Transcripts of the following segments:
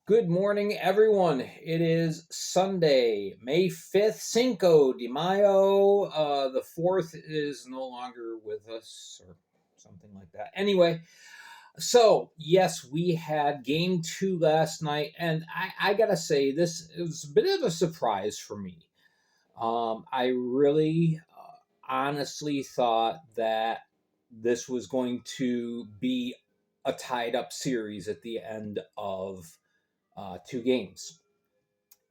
Good morning, everyone. It is Sunday, May 5th, Cinco de Mayo. The 4th is no longer with us, or something like that. Anyway, so yes, we had game two last night, and I gotta say, this is a bit of a surprise for me. I really honestly thought that this was going to be a tied up series at the end of two games.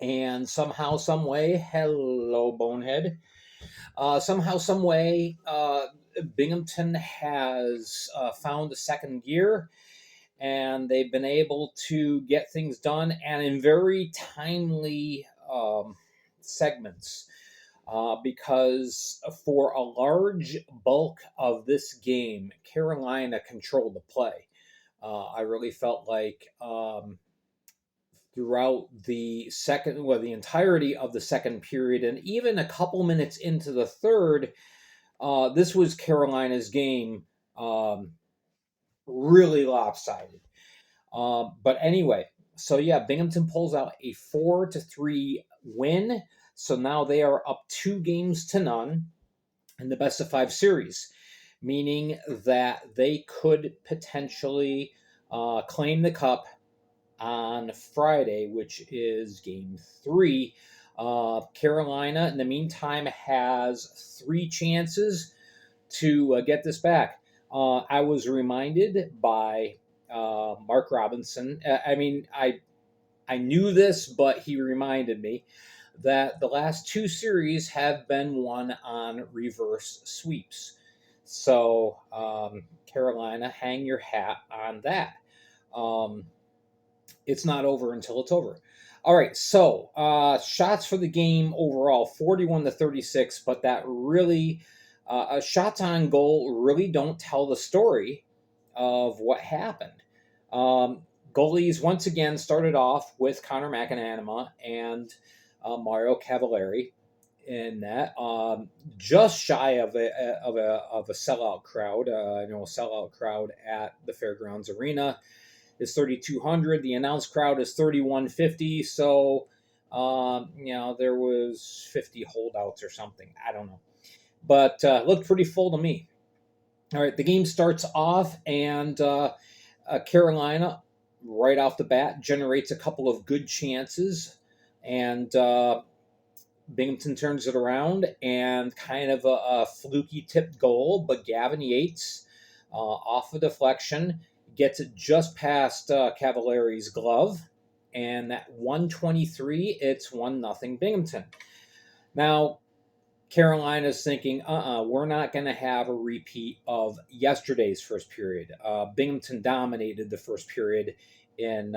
And somehow, some way, hello, Bonehead. Somehow, some way, Binghamton has found a second gear, and they've been able to get things done and in very timely segments. Because for a large bulk of this game, Carolina controlled the play. I really felt like throughout the entirety of the second period, and even a couple minutes into the third, this was Carolina's game, really lopsided. But anyway, so yeah, Binghamton pulls out a 4-3 win. So now they are up 2-0 in the best of five series, meaning that they could potentially claim the cup on Friday, which is game three. Carolina, in the meantime, has three chances to get this back. I was reminded by Mark Robinson. I knew this, but he reminded me that the last two series have been won on reverse sweeps. So, Carolina, hang your hat on that. It's not over until it's over. All right, so shots for the game overall 41-36, but that really, shots on goal really don't tell the story of what happened. Goalies once again started off with Connor McAnanama and Mario Cavallari in that, just shy of a sellout crowd. A sellout crowd at the Fairgrounds Arena is 3,200. The announced crowd is 3,150. So, there was 50 holdouts or something. I don't know, but looked pretty full to me. All right, the game starts off, and Carolina, right off the bat, generates a couple of good chances, and Binghamton turns it around, and kind of a fluky tipped goal, but Gavin Yates, off a deflection, gets it just past Cavallari's glove, and at 1:23, it's 1-0 Binghamton. Now, Carolina's thinking, we're not going to have a repeat of yesterday's first period. Binghamton dominated the first period in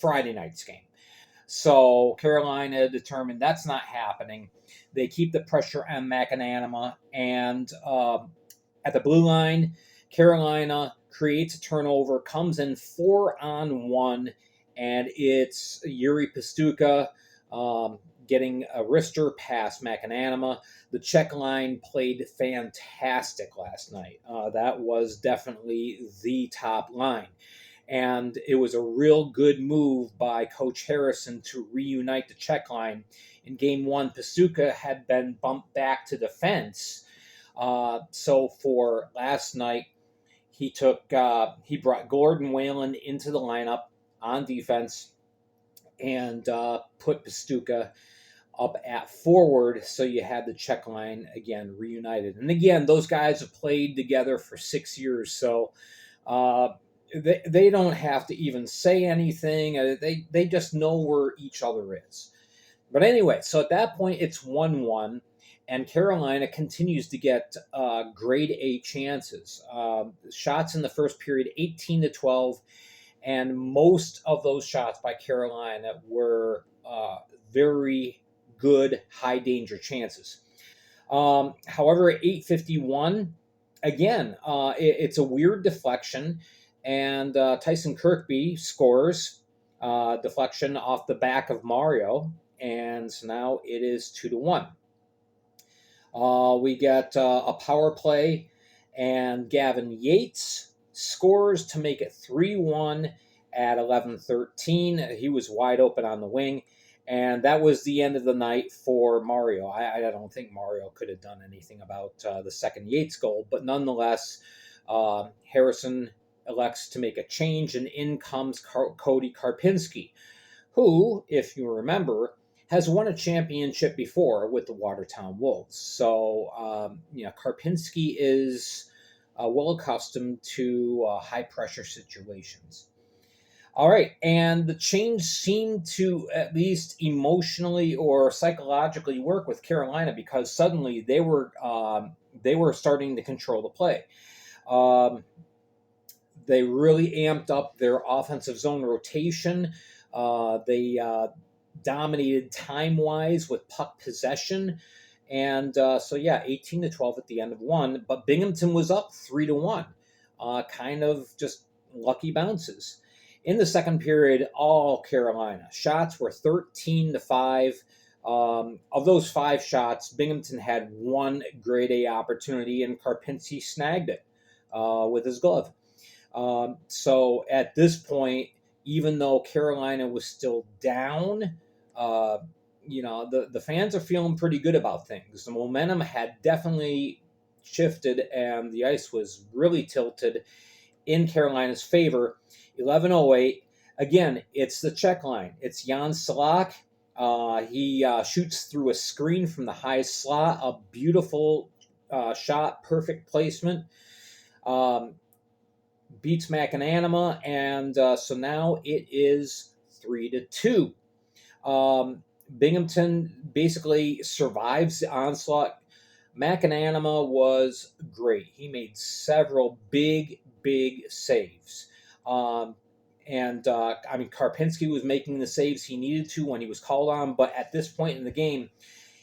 Friday night's game. So Carolina determined that's not happening. They keep the pressure on McAnanama, and at the blue line, Carolina creates a turnover, comes in 4-on-1, and it's Yuri Pastuka getting a wrister past McAnanama. The Czech line played fantastic last night. That was definitely the top line. And it was a real good move by Coach Harrison to reunite the Czech line. In game one, Pastuka had been bumped back to defense. So for last night, he brought Gordon Whalen into the lineup on defense and put Pastuka up at forward. So you had the Czech line again reunited. And again, those guys have played together for 6 years. So they don't have to even say anything. They just know where each other is. But anyway, so at that point, it's 1-1, and Carolina continues to get grade A chances. Shots in the first period, 18-12, and most of those shots by Carolina were very good, high-danger chances. However, at 8:51, again, it's a weird deflection, and Tyson Kirkby scores deflection off the back of Mario, and so now it is 2-1. We get a power play, and Gavin Yates scores to make it 3-1, at 11:13. He was wide open on the wing. And that was the end of the night for Mario. I don't think Mario could have done anything about the second Yates goal, but nonetheless, Harrison elects to make a change, and in comes Cody Karpinski, who, if you remember, has won a championship before with the Watertown Wolves. So, Karpinski is well accustomed to high pressure situations. All right, and the change seemed to at least emotionally or psychologically work with Carolina, because suddenly they were starting to control the play. They really amped up their offensive zone rotation. They dominated time-wise with puck possession. And 18-12 at the end of one. But Binghamton was up 3-1. Kind of just lucky bounces. In the second period, all Carolina. Shots were 13-5. Of those 5 shots, Binghamton had one grade A opportunity, and Karpinski snagged it with his glove. So at this point, even though Carolina was still down, the fans are feeling pretty good about things. The momentum had definitely shifted, and the ice was really tilted in Carolina's favor. 11:08. Again, it's the check line. It's Jan Salak. He shoots through a screen from the high slot. A beautiful shot, perfect placement. Beats McAnanima, and so now it is 3-2. Binghamton basically survives the onslaught. McAnanima was great. He made several big saves. Karpinski was making the saves he needed to when he was called on, but at this point in the game,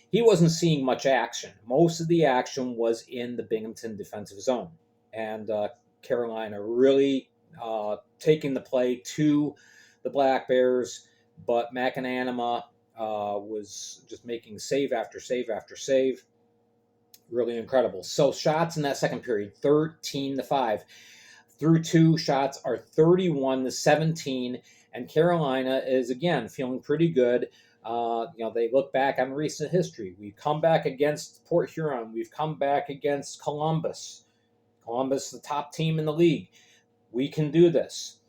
he wasn't seeing much action. Most of the action was in the Binghamton defensive zone. And Carolina really taking the play to the Black Bears, but McAnanima was just making save after save after save. Really incredible. So shots in that second period, 13-5. Through 2 shots are 31-17, and Carolina is again feeling pretty good. They look back on recent history. We've come back against Port Huron. We've come back against Columbus. Columbus, the top team in the league. We can do this.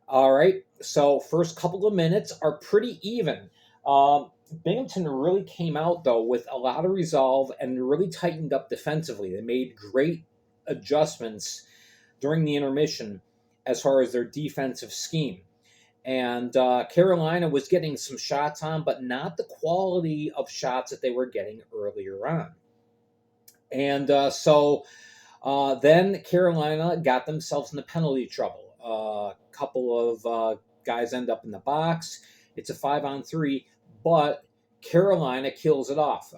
All right. So first couple of minutes are pretty even. Binghamton really came out, though, with a lot of resolve and really tightened up defensively. They made great adjustments during the intermission as far as their defensive scheme. And Carolina was getting some shots on, but not the quality of shots that they were getting earlier on. And then Carolina got themselves into penalty trouble. A couple of guys end up in the box. It's a 5-on-3, but Carolina kills it off.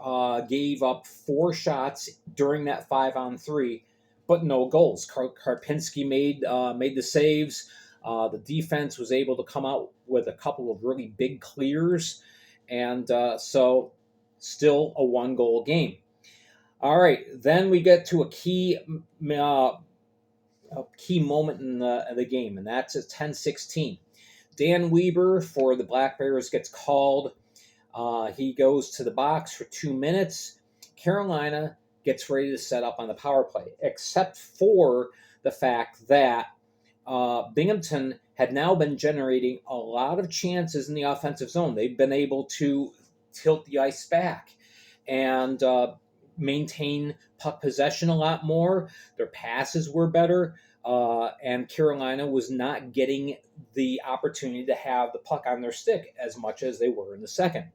Gave up 4 shots during that 5-on-3, but no goals. Karpinski made the saves. The defense was able to come out with a couple of really big clears, and so still a 1-goal game. All right, then we get to a key moment in the game, and that's at 10:16. Dan Weber for the Black Bears gets called. He goes to the box for 2 minutes. Carolina gets ready to set up on the power play, except for the fact that Binghamton had now been generating a lot of chances in the offensive zone. They've been able to tilt the ice back and maintain puck possession a lot more. Their passes were better, and Carolina was not getting the opportunity to have the puck on their stick as much as they were in the second.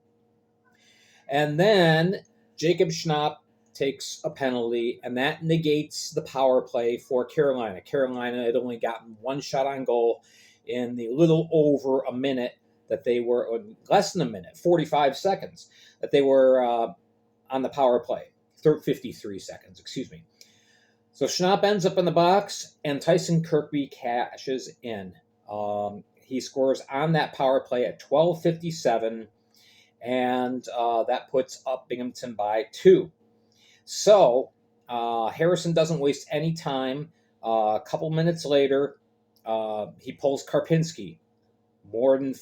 And then Jacob Schnapp takes a penalty, and that negates the power play for Carolina. Carolina had only gotten 1 shot on goal in the little over a minute that they were, or less than a minute, 45 seconds, that they were on the power play. 53 seconds, excuse me. So Schnapp ends up in the box, and Tyson Kirkby cashes in. He scores on that power play at 12:57, and that puts up Binghamton by 2. So Harrison doesn't waste any time. A couple minutes later, he pulls Karpinski. more than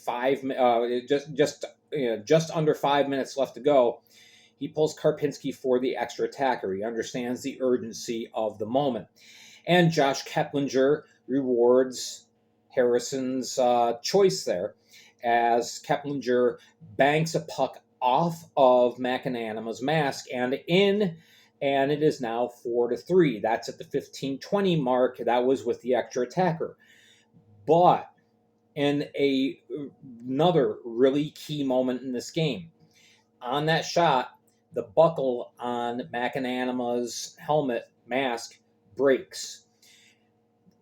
just under 5 minutes left to go. He pulls Karpinski for the extra attacker. He understands the urgency of the moment. And Josh Keplinger rewards Harrison's choice there as Keplinger banks a puck off of McAnanima's mask and in, and it is now 4-3. That's at the 15-20 mark. That was with the extra attacker. But in another really key moment in this game, on that shot, the buckle on McAnanima's helmet mask breaks.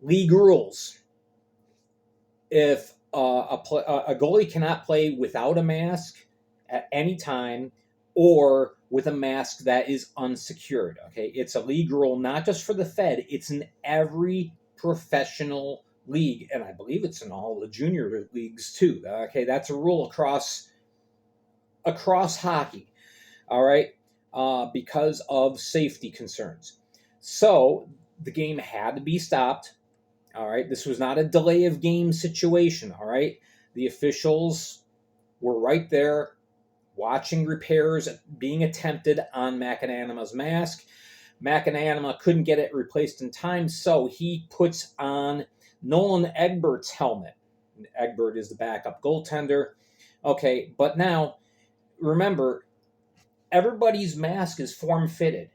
League rules: if a goalie cannot play without a mask at any time or with a mask that is unsecured. Okay, it's a league rule, not just for the Fed. It's in every professional league, and I believe it's in all the junior leagues too. Okay, that's a rule across hockey. All right, because of safety concerns. So the game had to be stopped. All right, this was not a delay of game situation. All right, the officials were right there watching repairs being attempted on McAnanima's mask. McAnanima couldn't get it replaced in time, so he puts on Nolan Egbert's helmet. Egbert is the backup goaltender. Okay, but now remember, everybody's mask is form-fitted,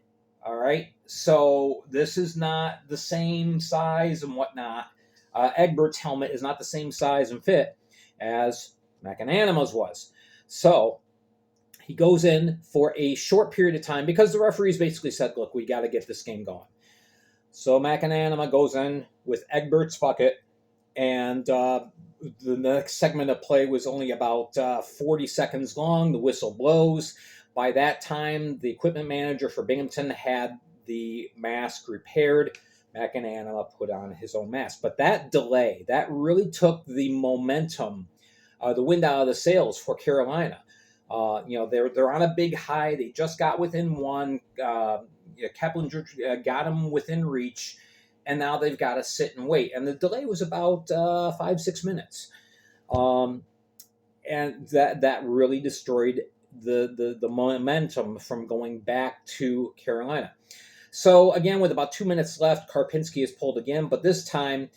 all right? So this is not the same size and whatnot. Egbert's helmet is not the same size and fit as McAnanima's was. So he goes in for a short period of time because the referees basically said, look, we got to get this game going. So McAnanima goes in with Egbert's bucket, and the next segment of play was only about 40 seconds long. The whistle blows. By that time, the equipment manager for Binghamton had the mask repaired. McAnanima put on his own mask. But that delay, that really took the momentum, the wind out of the sails for Carolina. They're on a big high. They just got within one. Keplinger got them within reach, and now they've got to sit and wait. And the delay was about 5-6 minutes, and that really destroyed the momentum from going back to Carolina. So again, with about 2 minutes left, Karpinski is pulled again, but this time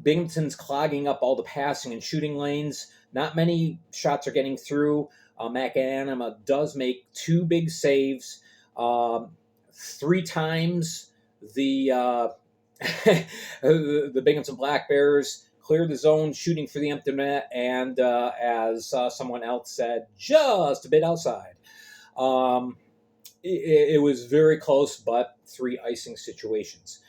Binghamton's clogging up all the passing and shooting lanes. Not many shots are getting through. McAnanima does make 2 big saves. 3 times the Binghamton Black Bears cleared the zone, shooting for the empty net, and as someone else said, just a bit outside. It was very close, but 3 icing situations.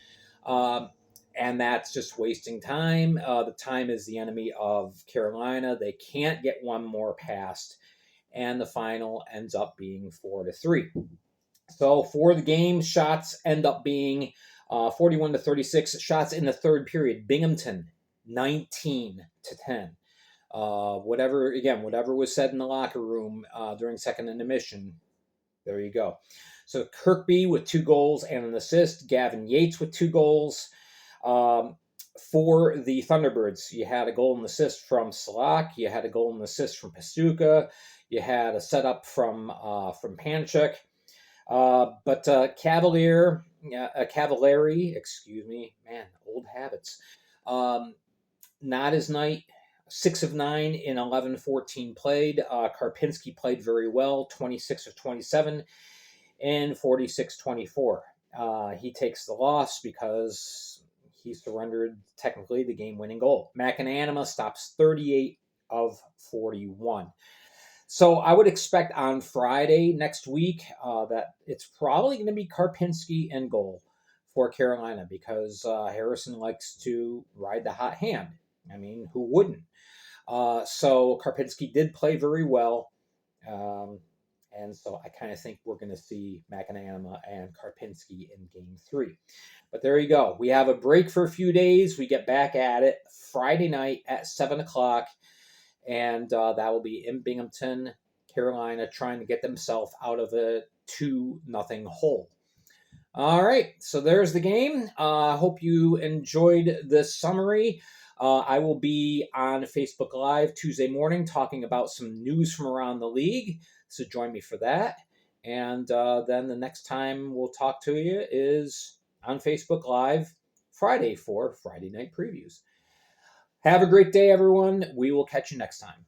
And that's just wasting time. The time is the enemy of Carolina. They can't get one more past, and the final ends up being 4-3. So for the game, shots end up being 41-36. Shots in the third period, Binghamton 19-10. Whatever was said in the locker room during second intermission, there you go. So Kirkby with 2 goals and an assist. Gavin Yates with 2 goals. For the Thunderbirds, you had a goal and assist from Salak. You had a goal and assist from Pastuka. You had a setup from Panchuk. But Cavalieri, old habits. Not his night. 6 of 9 in 11-14 played. Karpinski played very well, 26 of 27 and 46-24. He takes the loss because he surrendered technically the game-winning goal. McAnanima stops 38 of 41. So I would expect on Friday next week that it's probably going to be Karpinski in goal for Carolina because Harrison likes to ride the hot hand. I mean, who wouldn't? So Karpinski did play very well. And so I kind of think we're going to see McAnanima and Karpinski in Game 3. But there you go. We have a break for a few days. We get back at it Friday night at 7 o'clock. And that will be in Binghamton, Carolina, trying to get themselves out of a 2-0 hole. All right, so there's the game. I hope you enjoyed this summary. I will be on Facebook Live Tuesday morning talking about some news from around the league. So join me for that. And then the next time we'll talk to you is on Facebook Live Friday for Friday night previews. Have a great day, everyone. We will catch you next time.